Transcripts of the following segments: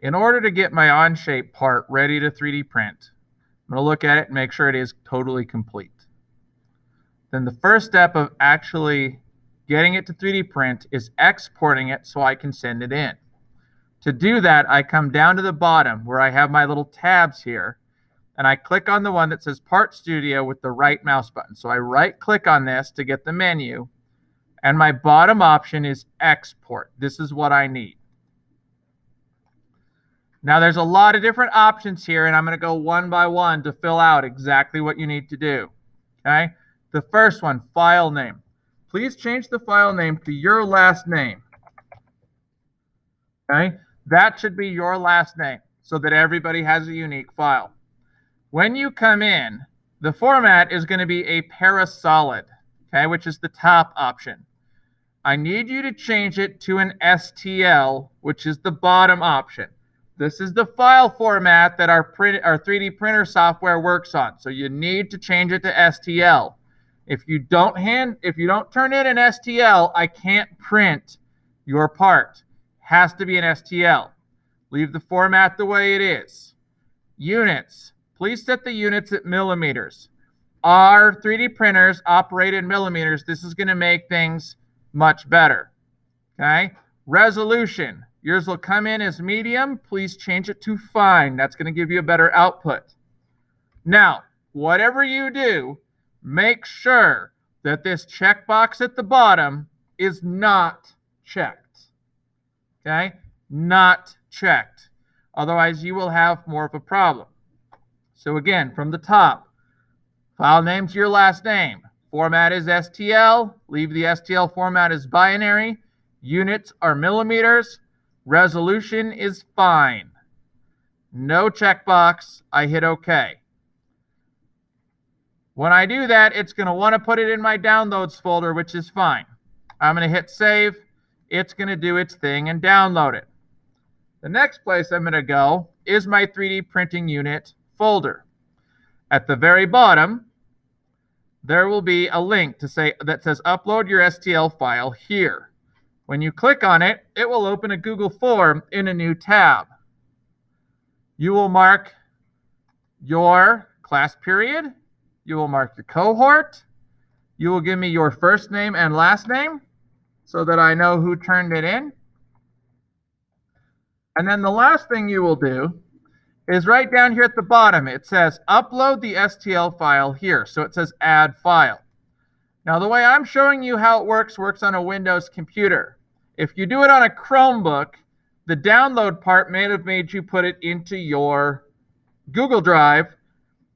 In order to get my Onshape part ready to 3D print, I'm going to look at it and make sure it is totally complete. Then the first step of actually getting it to 3D print is exporting it so I can send it in. To do that, I come down to the bottom where I have my little tabs here, and I click on the one that says Part Studio with the right mouse button. So I right-click on this to get the menu, and my bottom option is Export. This is what I need. Now there's a lot of different options here, and I'm going to go one by one to fill out exactly what you need to do. Okay? The first one, file name. Please change the file name to your last name. Okay? That should be your last name so that everybody has a unique file. When you come in, the format is going to be a parasolid, okay, which is the top option. I need you to change it to an STL, which is the bottom option. This is the file format that our 3D printer software works on. So you need to change it to STL. If you don't turn in an STL, I can't print your part. Has to be an STL. Leave the format the way it is. Units. Please set the units at millimeters. Our 3D printers operate in millimeters. This is going to make things much better. Okay? Resolution. Yours will come in as medium. Please change it to fine. That's going to give you a better output. Now, whatever you do, make sure that this checkbox at the bottom is not checked. Okay? Not checked. Otherwise, you will have more of a problem. So again, from the top, file name's your last name. Format is STL. Leave the STL format as binary. Units are millimeters. Resolution is fine. No checkbox. I hit OK. When I do that, it's going to want to put it in my downloads folder, which is fine. I'm going to hit save. It's going to do its thing and download it. The next place I'm going to go is my 3D printing unit folder. At the very bottom, there will be a link that says upload your STL file here. When you click on it, it will open a Google form in a new tab. You will mark your class period. You will mark your cohort. You will give me your first name and last name so that I know who turned it in. And then the last thing you will do is right down here at the bottom, it says upload the STL file here. So it says add file. Now the way I'm showing you how it works on a Windows computer. If you do it on a Chromebook, the download part may have made you put it into your Google Drive,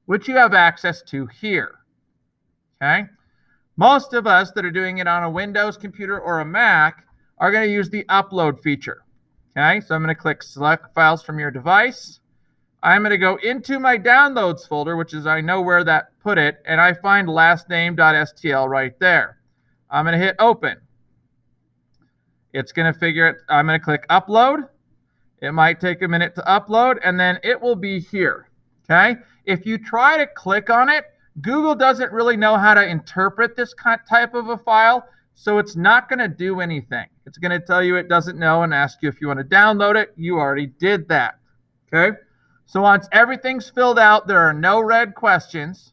which you have access to here. Okay? Most of us that are doing it on a Windows computer or a Mac are going to use the upload feature. Okay? So I'm going to click select files from your device. I'm going to go into my downloads folder, which is I know where that put it, and I find lastname.stl right there. I'm going to hit open. It's going to figure it. I'm going to click upload. It might take a minute to upload, and then it will be here. Okay? If you try to click on it, Google doesn't really know how to interpret this type of a file, so it's not going to do anything. It's going to tell you it doesn't know and ask you if you want to download it. You already did that. Okay? So once everything's filled out, there are no red questions.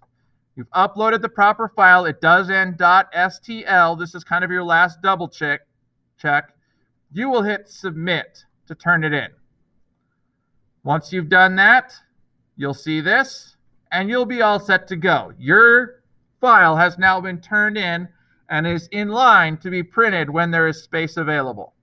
You've uploaded the proper file. It does end .stl. This is kind of your last double check. You will hit submit to turn it in. Once you've done that, you'll see this, and you'll be all set to go. Your file has now been turned in and is in line to be printed when there is space available.